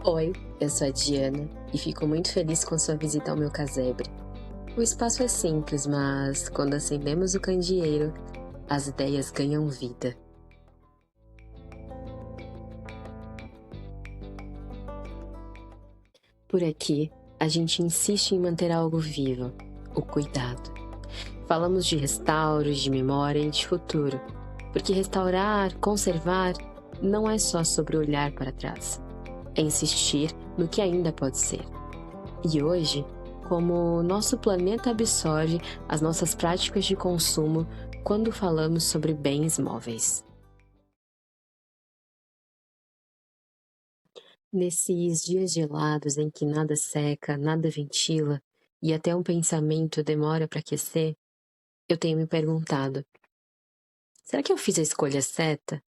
Oi, eu sou a Diana e fico muito feliz com sua visita ao meu casebre. O espaço é simples, mas quando acendemos o candeeiro, as ideias ganham vida. Por aqui, a gente insiste em manter algo vivo, o cuidado. Falamos de restauro, de memória e de futuro, porque restaurar, conservar, não é só sobre olhar para trás, é insistir no que ainda pode ser. E hoje, como o nosso planeta absorve as nossas práticas de consumo quando falamos sobre bens móveis. Nesses dias gelados em que nada seca, nada ventila e até um pensamento demora para aquecer, eu tenho me perguntado: será que eu fiz a escolha certa?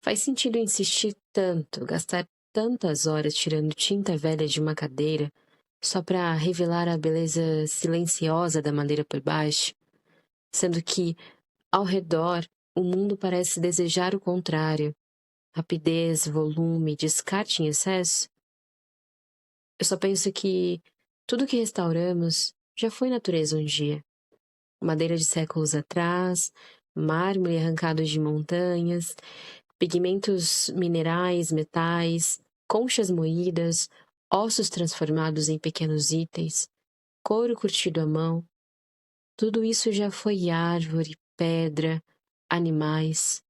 Faz sentido insistir tanto, gastar tantas horas tirando tinta velha de uma cadeira só para revelar a beleza silenciosa da madeira por baixo? Sendo que, ao redor, o mundo parece desejar o contrário: rapidez, volume, descarte em excesso. Eu só penso que tudo que restauramos já foi natureza um dia. Madeira de séculos atrás, mármore arrancado de montanhas, pigmentos minerais, metais, conchas moídas, ossos transformados em pequenos itens, couro curtido à mão. Tudo isso já foi árvore, pedra, animais.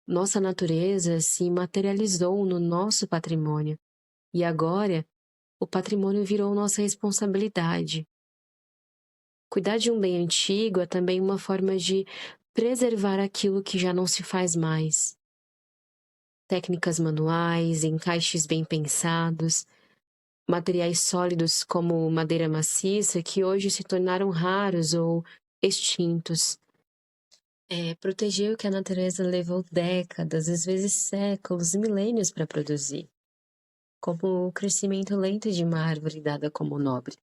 Nossa natureza se materializou no nosso patrimônio e agora o patrimônio virou nossa responsabilidade. Cuidar de um bem antigo é também uma forma de preservar aquilo que já não se faz mais. Técnicas manuais, encaixes bem pensados, materiais sólidos como madeira maciça que hoje se tornaram raros ou extintos. Proteger o que a natureza levou décadas, às vezes séculos e milênios para produzir, como o crescimento lento de uma árvore dada como nobre.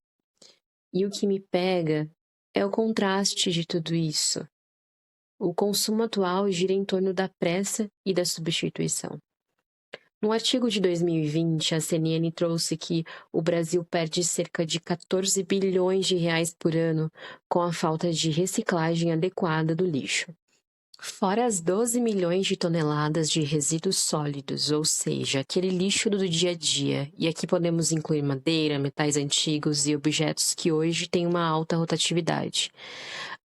E o que me pega é o contraste de tudo isso. O consumo atual gira em torno da pressa e da substituição. No artigo de 2020, a CNN trouxe que o Brasil perde cerca de 14 bilhões de reais por ano com a falta de reciclagem adequada do lixo. Fora as 12 milhões de toneladas de resíduos sólidos, ou seja, aquele lixo do dia a dia, e aqui podemos incluir madeira, metais antigos e objetos que hoje têm uma alta rotatividade.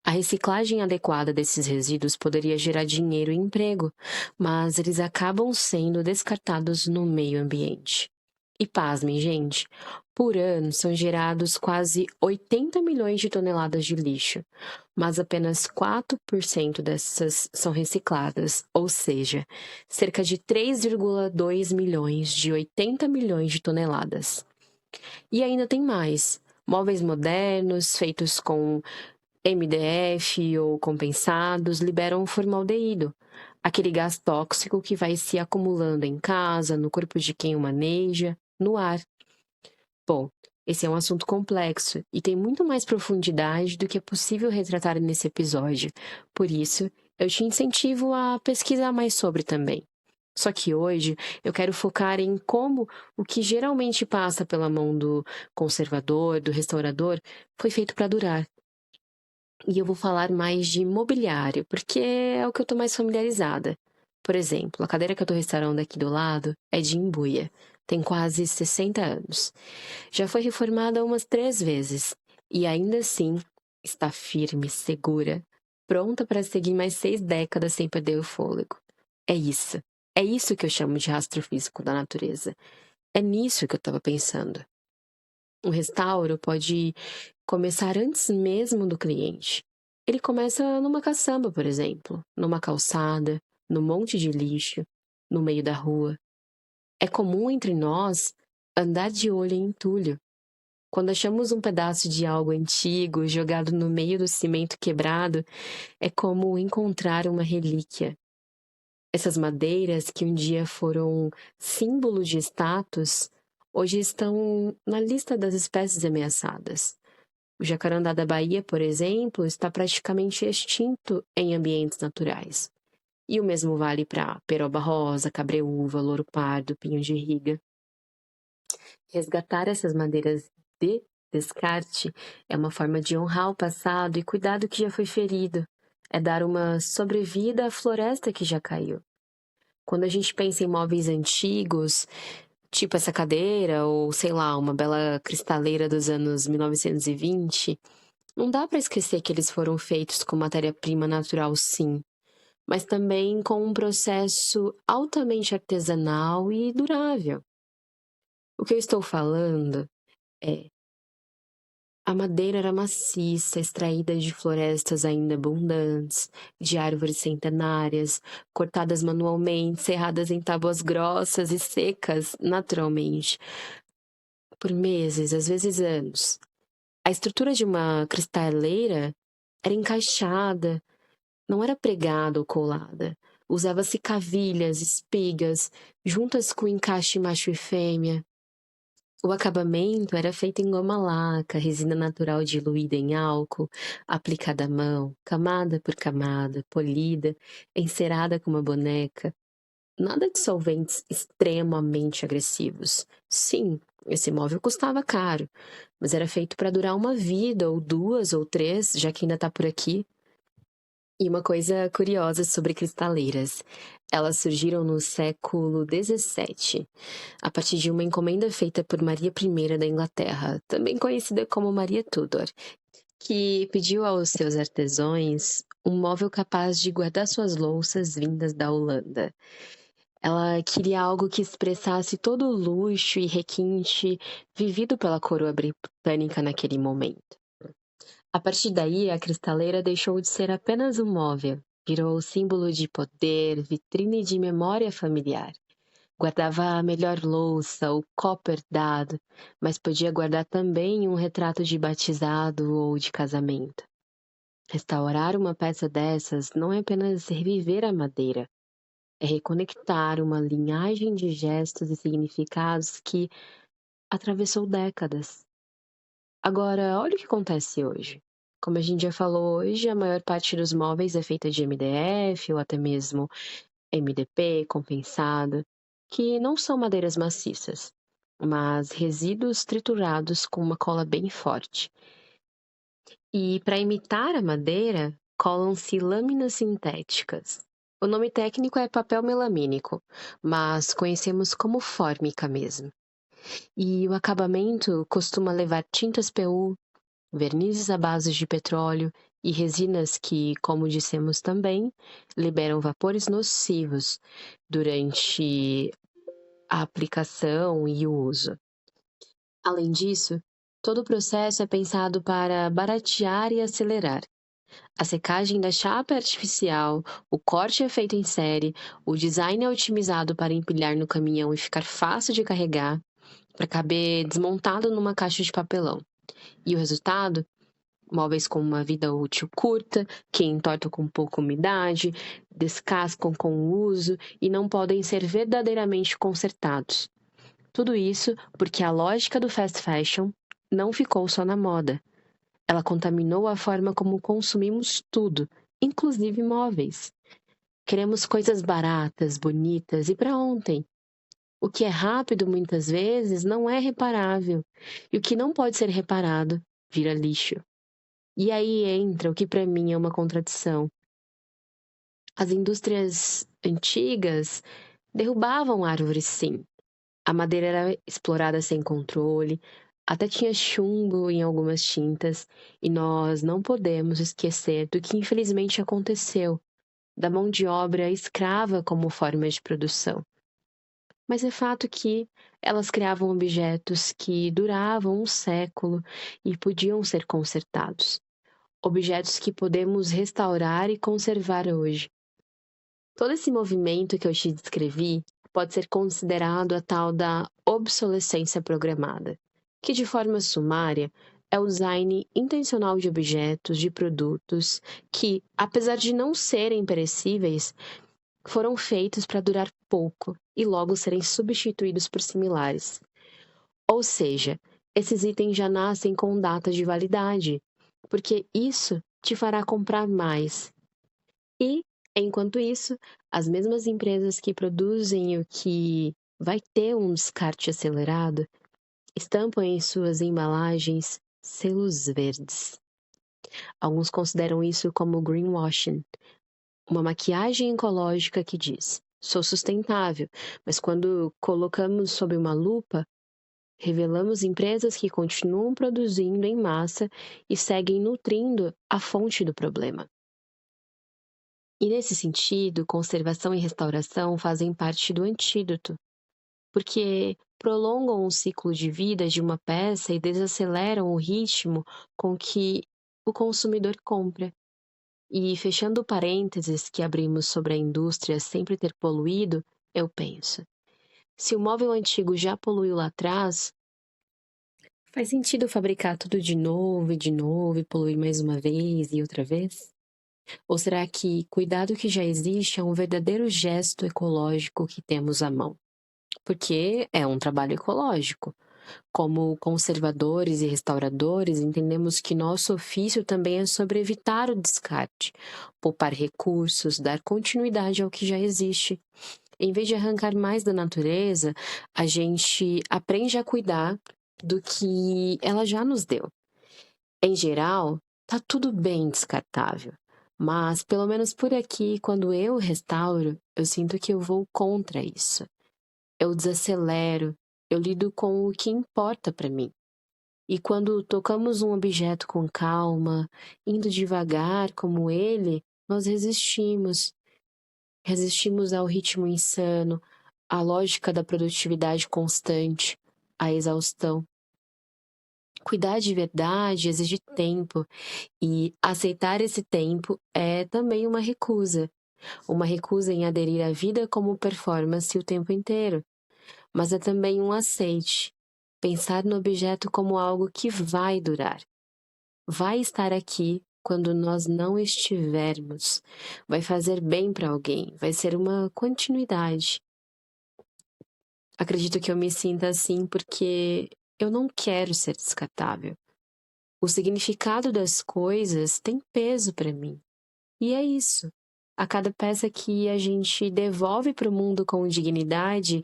A reciclagem adequada desses resíduos poderia gerar dinheiro e emprego, mas eles acabam sendo descartados no meio ambiente. E pasmem, gente, por ano são gerados quase 80 milhões de toneladas de lixo, mas apenas 4% dessas são recicladas, ou seja, cerca de 3,2 milhões de 80 milhões de toneladas. E ainda tem mais: móveis modernos, feitos com MDF ou compensados, liberam formaldeído, aquele gás tóxico que vai se acumulando em casa, no corpo de quem o maneja, no ar. Bom, esse é um assunto complexo e tem muito mais profundidade do que é possível retratar nesse episódio. Por isso, eu te incentivo a pesquisar mais sobre também. Só que hoje eu quero focar em como o que geralmente passa pela mão do conservador, do restaurador, foi feito para durar. E eu vou falar mais de mobiliário, porque é o que eu tô mais familiarizada. Por exemplo, a cadeira que eu tô restaurando aqui do lado é de embuia. Tem quase 60 anos. Já foi reformada umas 3 vezes. E ainda assim, está firme, segura, pronta para seguir mais 6 décadas sem perder o fôlego. É isso. É isso que eu chamo de rastro físico da natureza. É nisso que eu estava pensando. O restauro pode começar antes mesmo do cliente. Ele começa numa caçamba, por exemplo, numa calçada, no monte de lixo, no meio da rua. É comum entre nós andar de olho em entulho. Quando achamos um pedaço de algo antigo jogado no meio do cimento quebrado, é como encontrar uma relíquia. Essas madeiras que um dia foram símbolo de status, hoje estão na lista das espécies ameaçadas. O jacarandá da Bahia, por exemplo, está praticamente extinto em ambientes naturais. E o mesmo vale para peroba rosa, cabreúva, louro pardo, pinho de riga. Resgatar essas madeiras de descarte é uma forma de honrar o passado e cuidar do que já foi ferido. É dar uma sobrevida à floresta que já caiu. Quando a gente pensa em móveis antigos, tipo essa cadeira ou, sei lá, uma bela cristaleira dos anos 1920, não dá para esquecer que eles foram feitos com matéria-prima natural, sim, mas também com um processo altamente artesanal e durável. O que eu estou falando é: a madeira era maciça, extraída de florestas ainda abundantes, de árvores centenárias, cortadas manualmente, serradas em tábuas grossas e secas naturalmente, por meses, às vezes anos. A estrutura de uma cristaleira era encaixada, não era pregada ou colada. Usava-se cavilhas, espigas, juntas com encaixe macho e fêmea. O acabamento era feito em goma laca, resina natural diluída em álcool, aplicada à mão, camada por camada, polida, encerada com uma boneca. Nada de solventes extremamente agressivos. Sim, esse móvel custava caro, mas era feito para durar uma vida, ou duas, ou três, já que ainda está por aqui. E uma coisa curiosa sobre cristaleiras: elas surgiram no século XVII, a partir de uma encomenda feita por Maria I da Inglaterra, também conhecida como Maria Tudor, que pediu aos seus artesãos um móvel capaz de guardar suas louças vindas da Holanda. Ela queria algo que expressasse todo o luxo e requinte vivido pela coroa britânica naquele momento. A partir daí, a cristaleira deixou de ser apenas um móvel, virou símbolo de poder, vitrine de memória familiar. Guardava a melhor louça, o copo herdado, mas podia guardar também um retrato de batizado ou de casamento. Restaurar uma peça dessas não é apenas reviver a madeira, é reconectar uma linhagem de gestos e significados que atravessou décadas. Agora, olha o que acontece hoje. Como a gente já falou hoje, a maior parte dos móveis é feita de MDF ou até mesmo MDP compensado, que não são madeiras maciças, mas resíduos triturados com uma cola bem forte. E para imitar a madeira, colam-se lâminas sintéticas. O nome técnico é papel melamínico, mas conhecemos como fórmica mesmo. E o acabamento costuma levar tintas PU, vernizes à base de petróleo e resinas que, como dissemos também, liberam vapores nocivos durante a aplicação e o uso. Além disso, todo o processo é pensado para baratear e acelerar. A secagem da chapa é artificial, o corte é feito em série, o design é otimizado para empilhar no caminhão e ficar fácil de carregar, para caber desmontado numa caixa de papelão. E o resultado? Móveis com uma vida útil curta, que entortam com pouca umidade, descascam com o uso e não podem ser verdadeiramente consertados. Tudo isso porque a lógica do fast fashion não ficou só na moda. Ela contaminou a forma como consumimos tudo, inclusive móveis. Queremos coisas baratas, bonitas e para ontem. O que é rápido muitas vezes não é reparável, e o que não pode ser reparado vira lixo. E aí entra o que para mim é uma contradição. As indústrias antigas derrubavam árvores, sim. A madeira era explorada sem controle, até tinha chumbo em algumas tintas, e nós não podemos esquecer do que infelizmente aconteceu, da mão de obra escrava como forma de produção. Mas é fato que elas criavam objetos que duravam um século e podiam ser consertados. Objetos que podemos restaurar e conservar hoje. Todo esse movimento que eu te descrevi pode ser considerado a tal da obsolescência programada, que de forma sumária é o design intencional de objetos, de produtos que, apesar de não serem perecíveis, foram feitos para durar pouco e logo serem substituídos por similares. Ou seja, esses itens já nascem com data de validade, porque isso te fará comprar mais. E, enquanto isso, as mesmas empresas que produzem o que vai ter um descarte acelerado estampam em suas embalagens selos verdes. Alguns consideram isso como greenwashing, uma maquiagem ecológica que diz: sou sustentável, mas quando colocamos sob uma lupa, revelamos empresas que continuam produzindo em massa e seguem nutrindo a fonte do problema. E nesse sentido, conservação e restauração fazem parte do antídoto, porque prolongam o ciclo de vida de uma peça e desaceleram o ritmo com que o consumidor compra. E fechando parênteses que abrimos sobre a indústria sempre ter poluído, eu penso: se o móvel antigo já poluiu lá atrás, faz sentido fabricar tudo de novo e poluir mais uma vez e outra vez? Ou será que cuidar do que já existe é um verdadeiro gesto ecológico que temos à mão? Porque é um trabalho ecológico. Como conservadores e restauradores, entendemos que nosso ofício também é sobre evitar o descarte, poupar recursos, dar continuidade ao que já existe. Em vez de arrancar mais da natureza, a gente aprende a cuidar do que ela já nos deu. Em geral, tá tudo bem descartável. Mas, pelo menos por aqui, quando eu restauro, eu sinto que eu vou contra isso. Eu desacelero, eu lido com o que importa para mim. E quando tocamos um objeto com calma, indo devagar como ele, nós resistimos. Resistimos ao ritmo insano, à lógica da produtividade constante, à exaustão. Cuidar de verdade exige tempo, e aceitar esse tempo é também uma recusa. Uma recusa em aderir à vida como performance o tempo inteiro. Mas é também um aceite. Pensar no objeto como algo que vai durar. Vai estar aqui quando nós não estivermos. Vai fazer bem para alguém. Vai ser uma continuidade. Acredito que eu me sinta assim porque eu não quero ser descartável. O significado das coisas tem peso para mim. E é isso. A cada peça que a gente devolve para o mundo com dignidade,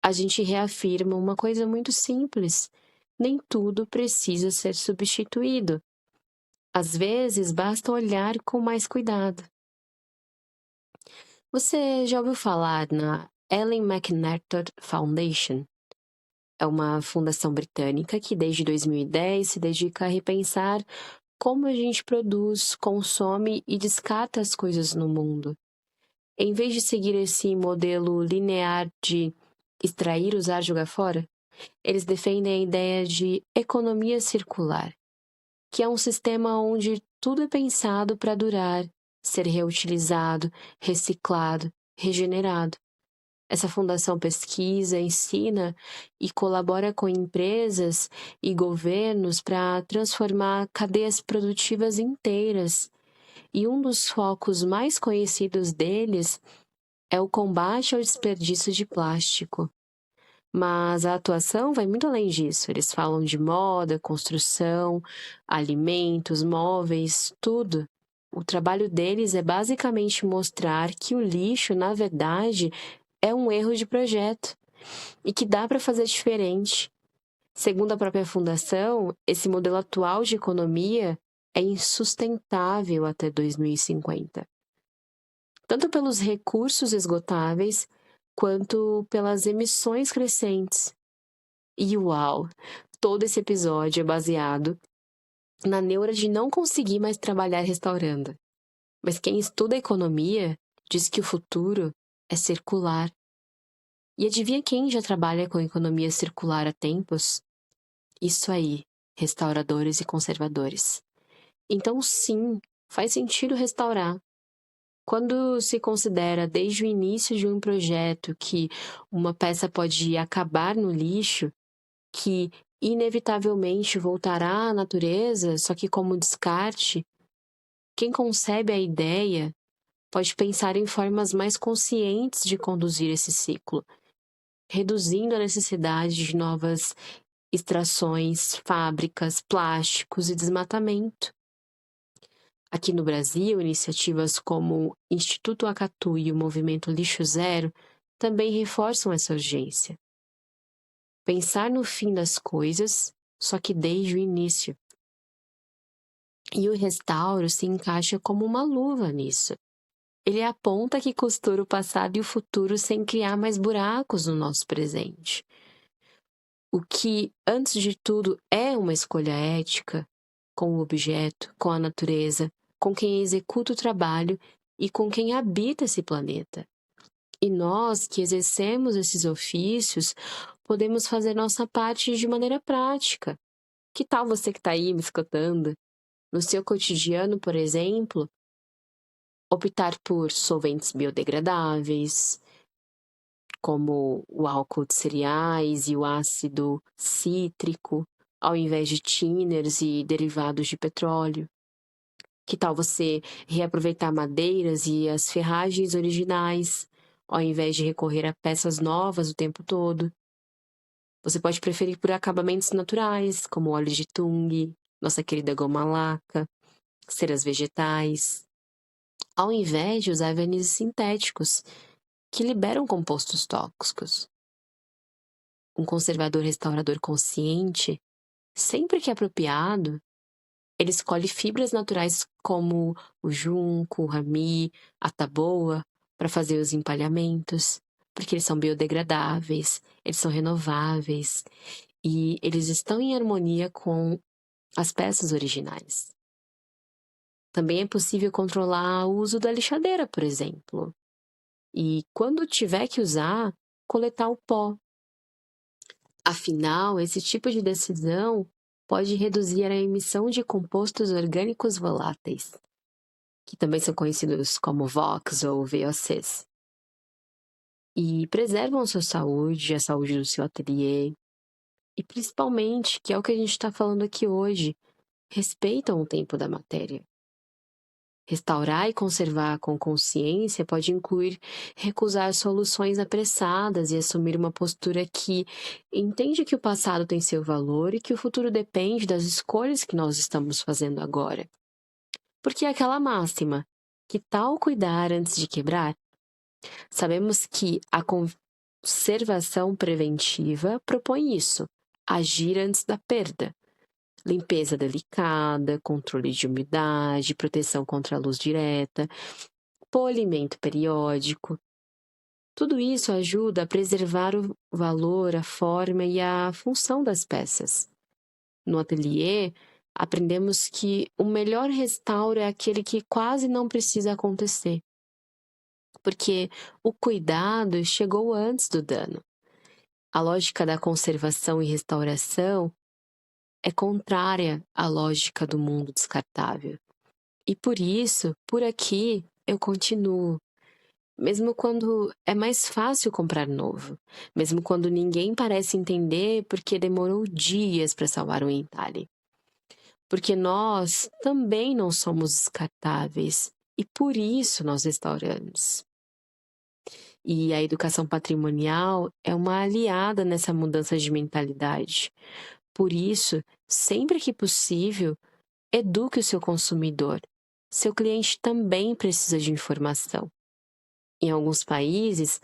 a gente reafirma uma coisa muito simples: nem tudo precisa ser substituído. Às vezes, basta olhar com mais cuidado. Você já ouviu falar na Ellen MacArthur Foundation? É uma fundação britânica que, desde 2010, se dedica a repensar como a gente produz, consome e descarta as coisas no mundo. Em vez de seguir esse modelo linear de extrair, usar, jogar fora, eles defendem a ideia de economia circular, que é um sistema onde tudo é pensado para durar, ser reutilizado, reciclado, regenerado. Essa fundação pesquisa, ensina e colabora com empresas e governos para transformar cadeias produtivas inteiras. E um dos focos mais conhecidos deles é o combate ao desperdício de plástico. Mas a atuação vai muito além disso. Eles falam de moda, construção, alimentos, móveis, tudo. O trabalho deles é basicamente mostrar que o lixo, na verdade, é um erro de projeto e que dá para fazer diferente. Segundo a própria fundação, esse modelo atual de economia é insustentável até 2050, tanto pelos recursos esgotáveis quanto pelas emissões crescentes. E uau, todo esse episódio é baseado na neura de não conseguir mais trabalhar restaurando. Mas quem estuda economia diz que o futuro é circular. E adivinha quem já trabalha com economia circular há tempos? Isso aí, restauradores e conservadores. Então, sim, faz sentido restaurar. Quando se considera desde o início de um projeto que uma peça pode acabar no lixo, que inevitavelmente voltará à natureza, só que como descarte, quem concebe a ideia pode pensar em formas mais conscientes de conduzir esse ciclo, reduzindo a necessidade de novas extrações, fábricas, plásticos e desmatamento. Aqui no Brasil, iniciativas como o Instituto Acatu e o Movimento Lixo Zero também reforçam essa urgência. pensar no fim das coisas, só que desde o início. E o restauro se encaixa como uma luva nisso. Ele é a ponta que costura o passado e o futuro sem criar mais buracos no nosso presente. O que, antes de tudo, é uma escolha ética com o objeto, com a natureza, com quem executa o trabalho e com quem habita esse planeta. E nós que exercemos esses ofícios, podemos fazer nossa parte de maneira prática. Que tal você que está aí me escutando? No seu cotidiano, por exemplo, optar por solventes biodegradáveis, como o álcool de cereais e o ácido cítrico, ao invés de tinners e derivados de petróleo. Que tal você reaproveitar madeiras e as ferragens originais, ao invés de recorrer a peças novas o tempo todo? Você pode preferir por acabamentos naturais, como óleo de tung, nossa querida goma laca, ceras vegetais, ao invés de usar verniz sintéticos, que liberam compostos tóxicos. Um conservador restaurador consciente, sempre que apropriado, ele escolhe fibras naturais como o junco, o rami, a taboa, para fazer os empalhamentos, porque eles são biodegradáveis, eles são renováveis e eles estão em harmonia com as peças originais. Também é possível controlar o uso da lixadeira, por exemplo. E quando tiver que usar, coletar o pó. Afinal, esse tipo de decisão pode reduzir a emissão de compostos orgânicos voláteis, que também são conhecidos como VOCs ou VOCs, e preservam a sua saúde, a saúde do seu ateliê, e principalmente, que é o que a gente está falando aqui hoje, respeitam o tempo da matéria. Restaurar e conservar com consciência pode incluir recusar soluções apressadas e assumir uma postura que entende que o passado tem seu valor e que o futuro depende das escolhas que nós estamos fazendo agora. Porque é aquela máxima, que tal cuidar antes de quebrar? Sabemos que a conservação preventiva propõe isso, agir antes da perda. Limpeza delicada, controle de umidade, proteção contra a luz direta, polimento periódico. Tudo isso ajuda a preservar o valor, a forma e a função das peças. No ateliê, aprendemos que o melhor restauro é aquele que quase não precisa acontecer, porque o cuidado chegou antes do dano. A lógica da conservação e restauração é contrária à lógica do mundo descartável. E por isso, por aqui, eu continuo. Mesmo quando é mais fácil comprar novo. Mesmo quando ninguém parece entender porque demorou dias para salvar um entalhe. Porque nós também não somos descartáveis. E por isso nós restauramos. E a educação patrimonial é uma aliada nessa mudança de mentalidade. Por isso, sempre que possível, eduque o seu consumidor. Seu cliente também precisa de informação. Em alguns países,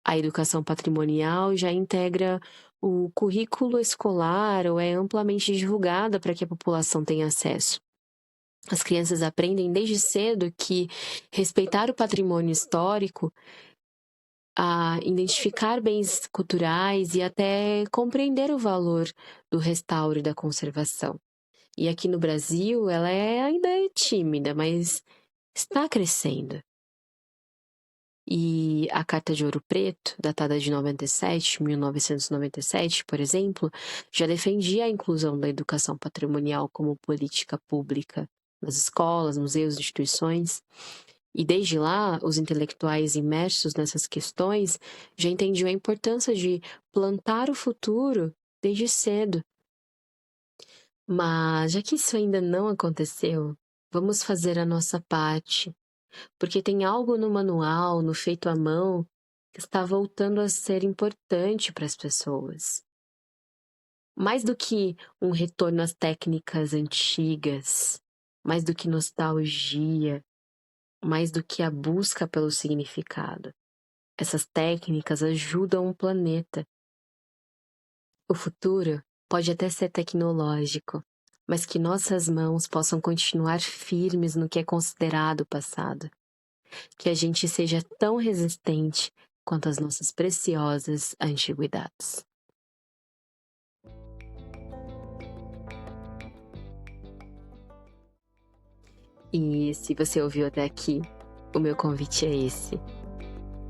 a educação patrimonial já integra o currículo escolar ou é amplamente divulgada para que a população tenha acesso. As crianças aprendem desde cedo que respeitar o patrimônio histórico, a identificar bens culturais e até compreender o valor do restauro e da conservação. E aqui no Brasil, ela ainda é tímida, mas está crescendo. E a Carta de Ouro Preto, datada de 1997, por exemplo, já defendia a inclusão da educação patrimonial como política pública nas escolas, museus, instituições. E desde lá, os intelectuais imersos nessas questões já entendiam a importância de plantar o futuro desde cedo. Mas, já que isso ainda não aconteceu, vamos fazer a nossa parte, porque tem algo no manual, no feito à mão, que está voltando a ser importante para as pessoas. Mais do que um retorno às técnicas antigas, mais do que nostalgia, mais do que a busca pelo significado. Essas técnicas ajudam o planeta. O futuro pode até ser tecnológico, mas que nossas mãos possam continuar firmes no que é considerado passado. Que a gente seja tão resistente quanto as nossas preciosas antiguidades. E se você ouviu até aqui, o meu convite é esse.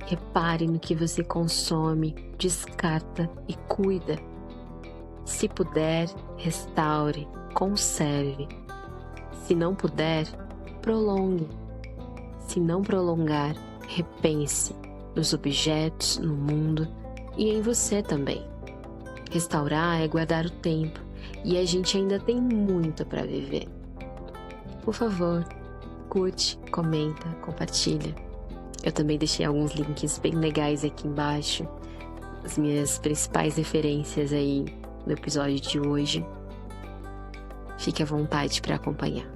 Repare no que você consome, descarta e cuida. Se puder, restaure, conserve. Se não puder, prolongue. Se não prolongar, repense nos objetos, no mundo e em você também. Restaurar é guardar o tempo e a gente ainda tem muito para viver. Por favor, curte, comenta, compartilha. Eu também deixei alguns links bem legais aqui embaixo, as minhas principais referências aí no episódio de hoje. Fique à vontade para acompanhar.